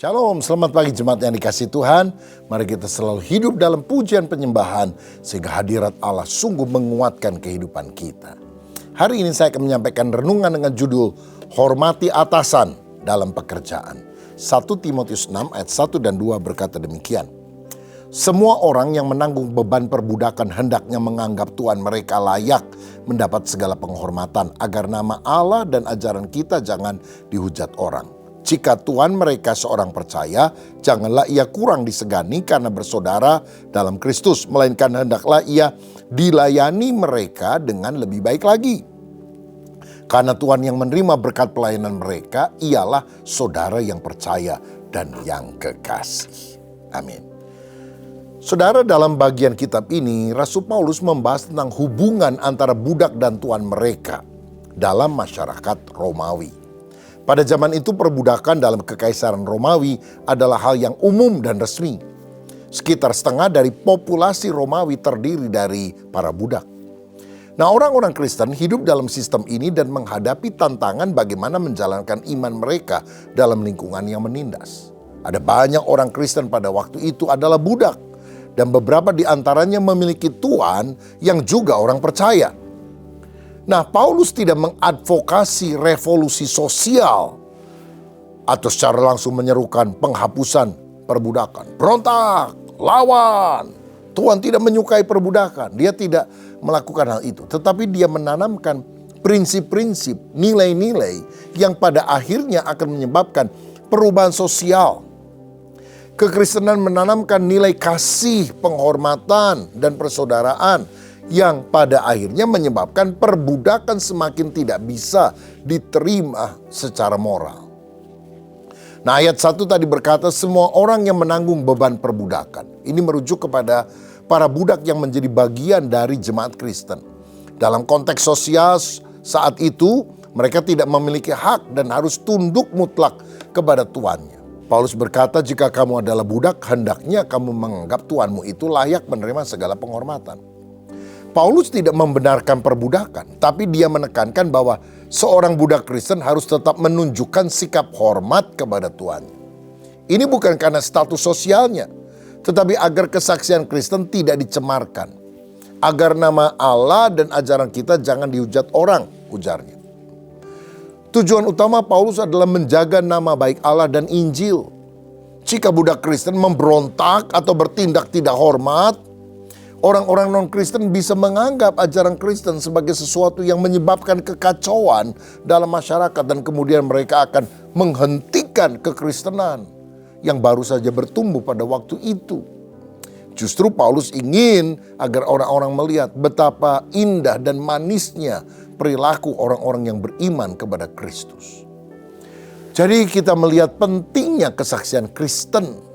Shalom, selamat pagi jemaat yang dikasihi Tuhan. Mari kita selalu hidup dalam pujian penyembahan sehingga hadirat Allah sungguh menguatkan kehidupan kita. Hari ini saya akan menyampaikan renungan dengan judul Hormati Atasan dalam Pekerjaan. 1 Timotius 6 ayat 1 dan 2 berkata demikian. Semua orang yang menanggung beban perbudakan hendaknya menganggap Tuhan mereka layak mendapat segala penghormatan agar nama Allah dan ajaran kita jangan dihujat orang. Jika Tuhan mereka seorang percaya, janganlah ia kurang disegani karena bersaudara dalam Kristus, melainkan hendaklah ia dilayani mereka dengan lebih baik lagi. Karena Tuhan yang menerima berkat pelayanan mereka ialah saudara yang percaya dan yang kekasih. Amin. Saudara, dalam bagian kitab ini, Rasul Paulus membahas tentang hubungan antara budak dan tuan mereka dalam masyarakat Romawi. Pada zaman itu perbudakan dalam kekaisaran Romawi adalah hal yang umum dan resmi. Sekitar setengah dari populasi Romawi terdiri dari para budak. Nah, orang-orang Kristen hidup dalam sistem ini dan menghadapi tantangan bagaimana menjalankan iman mereka dalam lingkungan yang menindas. Ada banyak orang Kristen pada waktu itu adalah budak. Dan beberapa di antaranya memiliki tuan yang juga orang percaya. Nah, Paulus tidak mengadvokasi revolusi sosial atau secara langsung menyerukan penghapusan perbudakan. Berontak, lawan. Tuhan tidak menyukai perbudakan. Dia tidak melakukan hal itu. Tetapi dia menanamkan prinsip-prinsip, nilai-nilai yang pada akhirnya akan menyebabkan perubahan sosial. Kekristenan menanamkan nilai kasih, penghormatan, dan persaudaraan yang pada akhirnya menyebabkan perbudakan semakin tidak bisa diterima secara moral. Nah, ayat 1 tadi berkata semua orang yang menanggung beban perbudakan. Ini merujuk kepada para budak yang menjadi bagian dari jemaat Kristen. Dalam konteks sosial saat itu, mereka tidak memiliki hak dan harus tunduk mutlak kepada tuannya. Paulus berkata, jika kamu adalah budak, hendaknya kamu menganggap tuanmu itu layak menerima segala penghormatan. Paulus tidak membenarkan perbudakan, tapi dia menekankan bahwa seorang budak Kristen harus tetap menunjukkan sikap hormat kepada tuannya. Ini bukan karena status sosialnya, tetapi agar kesaksian Kristen tidak dicemarkan. Agar nama Allah dan ajaran kita jangan dihujat orang, ujarnya. Tujuan utama Paulus adalah menjaga nama baik Allah dan Injil. Jika budak Kristen memberontak atau bertindak tidak hormat, orang-orang non-Kristen bisa menganggap ajaran Kristen sebagai sesuatu yang menyebabkan kekacauan dalam masyarakat dan kemudian mereka akan menghentikan kekristenan yang baru saja bertumbuh pada waktu itu. Justru Paulus ingin agar orang-orang melihat betapa indah dan manisnya perilaku orang-orang yang beriman kepada Kristus. Jadi kita melihat pentingnya kesaksian Kristen.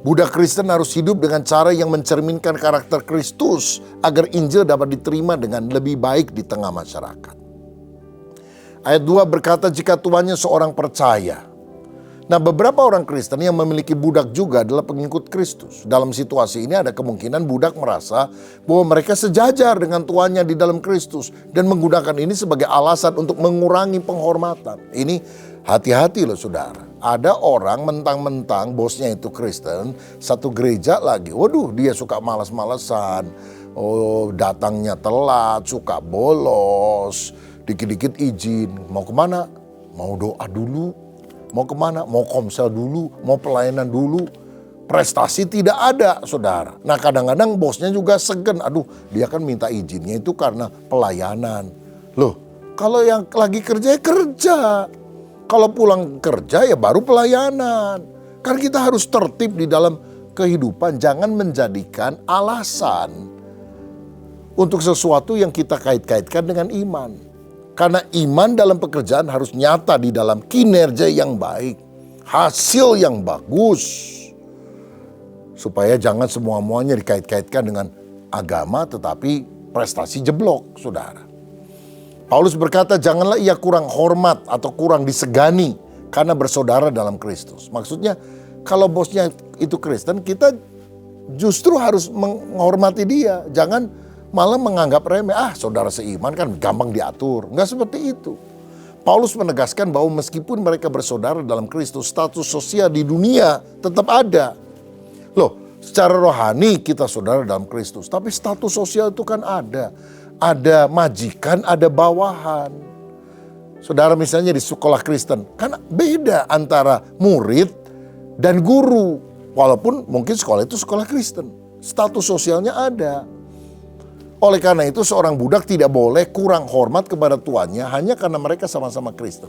Budak Kristen harus hidup dengan cara yang mencerminkan karakter Kristus agar Injil dapat diterima dengan lebih baik di tengah masyarakat. Ayat 2 berkata jika tuannya seorang percaya. Nah, beberapa orang Kristen yang memiliki budak juga adalah pengikut Kristus. Dalam situasi ini ada kemungkinan budak merasa bahwa mereka sejajar dengan tuannya di dalam Kristus dan menggunakan ini sebagai alasan untuk mengurangi penghormatan. Ini hati-hati loh saudara. Ada orang mentang-mentang bosnya itu Kristen, satu gereja lagi. Waduh, dia suka malas-malasan. Oh, datangnya telat, suka bolos, dikit-dikit izin. Mau kemana? Mau doa dulu. Mau kemana? Mau komsel dulu, mau pelayanan dulu. Prestasi tidak ada, saudara. Nah, kadang-kadang bosnya juga segan. Aduh, dia kan minta izinnya itu karena pelayanan. Loh, kalau yang lagi kerja ya kerja. Kalau pulang kerja ya baru pelayanan. Karena kita harus tertib di dalam kehidupan. Jangan menjadikan alasan untuk sesuatu yang kita kait-kaitkan dengan iman. Karena iman dalam pekerjaan harus nyata di dalam kinerja yang baik. Hasil yang bagus. Supaya jangan semua-muanya dikait-kaitkan dengan agama tetapi prestasi jeblok, saudara. Paulus berkata janganlah ia kurang hormat atau kurang disegani karena bersaudara dalam Kristus. Maksudnya kalau bosnya itu Kristen, kita justru harus menghormati dia. Jangan malah menganggap remeh, saudara seiman kan gampang diatur. Enggak seperti itu. Paulus menegaskan bahwa meskipun mereka bersaudara dalam Kristus, status sosial di dunia tetap ada. Loh, secara rohani kita saudara dalam Kristus, tapi status sosial itu kan ada. Ada majikan, ada bawahan. Saudara misalnya di sekolah Kristen, kan beda antara murid dan guru. Walaupun mungkin sekolah itu sekolah Kristen, status sosialnya ada. Oleh karena itu seorang budak tidak boleh kurang hormat kepada tuannya hanya karena mereka sama-sama Kristen.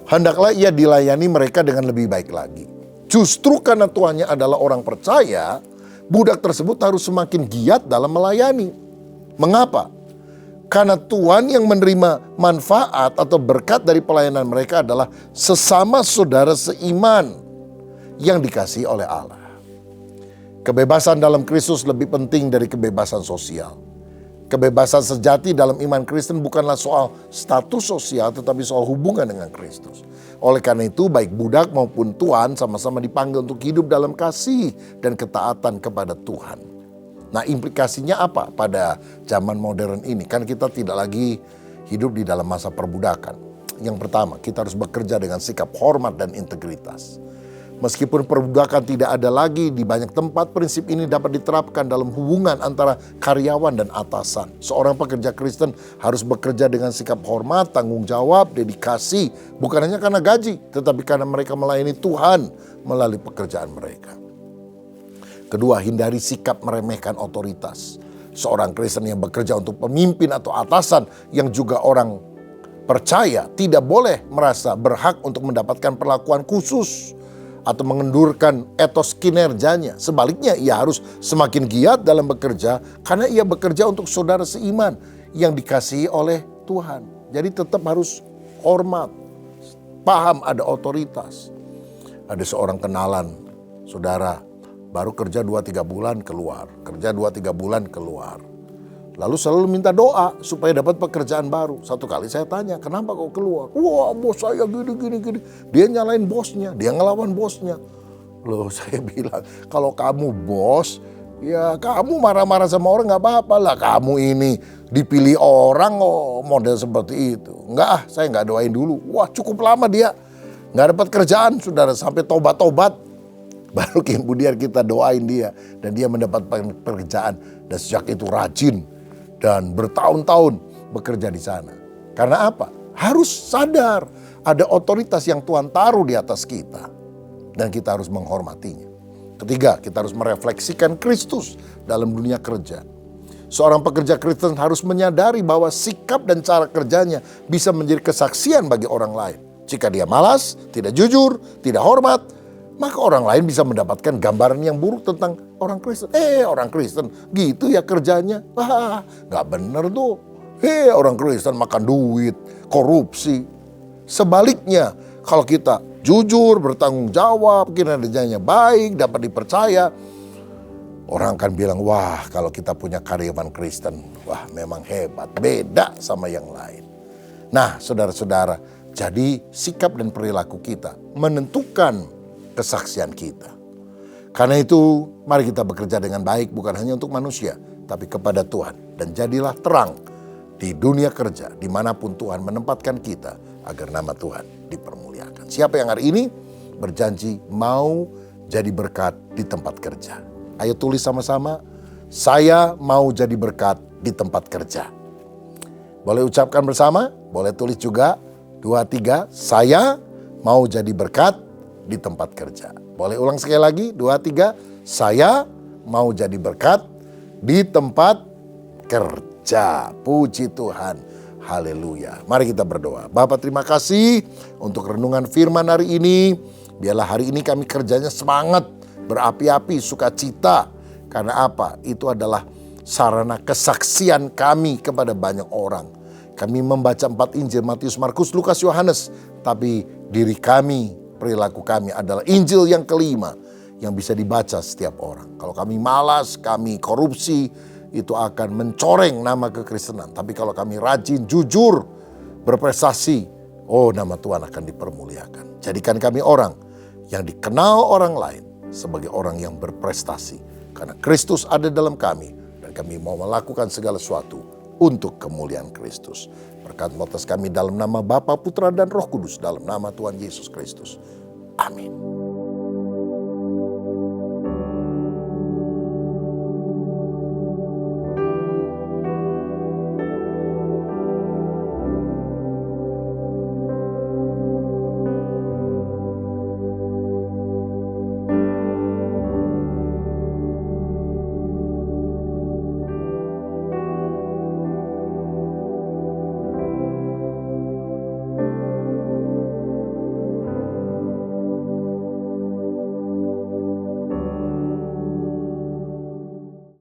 Hendaklah ia dilayani mereka dengan lebih baik lagi. Justru karena tuannya adalah orang percaya, budak tersebut harus semakin giat dalam melayani. Mengapa? Karena Tuhan yang menerima manfaat atau berkat dari pelayanan mereka adalah sesama saudara seiman yang dikasihi oleh Allah. Kebebasan dalam Kristus lebih penting dari kebebasan sosial. Kebebasan sejati dalam iman Kristen bukanlah soal status sosial, tetapi soal hubungan dengan Kristus. Oleh karena itu, baik budak maupun tuan sama-sama dipanggil untuk hidup dalam kasih dan ketaatan kepada Tuhan. Nah, implikasinya apa pada zaman modern ini? Kan kita tidak lagi hidup di dalam masa perbudakan. Yang pertama, kita harus bekerja dengan sikap hormat dan integritas. Meskipun perbudakan tidak ada lagi di banyak tempat, prinsip ini dapat diterapkan dalam hubungan antara karyawan dan atasan. Seorang pekerja Kristen harus bekerja dengan sikap hormat, tanggung jawab, dedikasi, bukan hanya karena gaji, tetapi karena mereka melayani Tuhan melalui pekerjaan mereka. Kedua, hindari sikap meremehkan otoritas. Seorang Kristen yang bekerja untuk pemimpin atau atasan yang juga orang percaya tidak boleh merasa berhak untuk mendapatkan perlakuan khusus atau mengendurkan etos kinerjanya. Sebaliknya, ia harus semakin giat dalam bekerja karena ia bekerja untuk saudara seiman yang dikasihi oleh Tuhan. Jadi tetap harus hormat, paham ada otoritas. Ada seorang kenalan, saudara, baru kerja 2-3 bulan keluar, kerja 2-3 bulan keluar. Lalu selalu minta doa supaya dapat pekerjaan baru. Satu kali saya tanya, kenapa kau keluar? Wah, bos saya gini. Dia nyalain bosnya, dia ngelawan bosnya. Loh, saya bilang, kalau kamu bos, ya kamu marah-marah sama orang gak apa-apa lah. Kamu ini dipilih orang model seperti itu. Enggak, saya gak doain dulu. Wah, cukup lama dia gak dapat kerjaan, saudara, sampai tobat-tobat. Baru kemudian kita doain dia dan dia mendapat pekerjaan. Dan sejak itu rajin dan bertahun-tahun bekerja di sana. Karena apa? Harus sadar ada otoritas yang Tuhan taruh di atas kita. Dan kita harus menghormatinya. Ketiga, kita harus merefleksikan Kristus dalam dunia kerja. Seorang pekerja Kristen harus menyadari bahwa sikap dan cara kerjanya bisa menjadi kesaksian bagi orang lain. Jika dia malas, tidak jujur, tidak hormat, maka orang lain bisa mendapatkan gambaran yang buruk tentang orang Kristen. Orang Kristen gitu ya kerjanya. Wah, gak bener tuh. Orang Kristen makan duit, korupsi. Sebaliknya, kalau kita jujur, bertanggung jawab, kinerjanya baik, dapat dipercaya, orang akan bilang, wah kalau kita punya karyawan Kristen, wah memang hebat, beda sama yang lain. Nah, saudara-saudara, jadi sikap dan perilaku kita menentukan kesaksian kita. Karena itu, mari kita bekerja dengan baik bukan hanya untuk manusia, tapi kepada Tuhan. Dan jadilah terang di dunia kerja, dimanapun Tuhan menempatkan kita, agar nama Tuhan dipermuliakan. Siapa yang hari ini berjanji mau jadi berkat di tempat kerja? Ayo tulis sama-sama, saya mau jadi berkat di tempat kerja. Boleh ucapkan bersama, boleh tulis juga, 2, 3, saya mau jadi berkat di tempat kerja. Boleh ulang sekali lagi, 2, 3, saya mau jadi berkat di tempat kerja. Puji Tuhan, haleluya. Mari kita berdoa. Bapa, terima kasih untuk renungan firman hari ini. Biarlah hari ini kami kerjanya semangat, berapi-api, sukacita. Karena apa? Itu adalah sarana kesaksian kami kepada banyak orang. Kami membaca 4 Injil, Matius, Markus, Lukas, Yohanes. Tapi diri kami, perilaku kami adalah Injil yang kelima yang bisa dibaca setiap orang. Kalau kami malas, kami korupsi, itu akan mencoreng nama kekristenan. Tapi kalau kami rajin, jujur, berprestasi, nama Tuhan akan dipermuliakan. Jadikan kami orang yang dikenal orang lain sebagai orang yang berprestasi. Karena Kristus ada dalam kami dan kami mau melakukan segala sesuatu untuk kemuliaan Kristus. Berkat atas kami dalam nama Bapa, Putra, dan Roh Kudus, dalam nama Tuhan Yesus Kristus. Amin.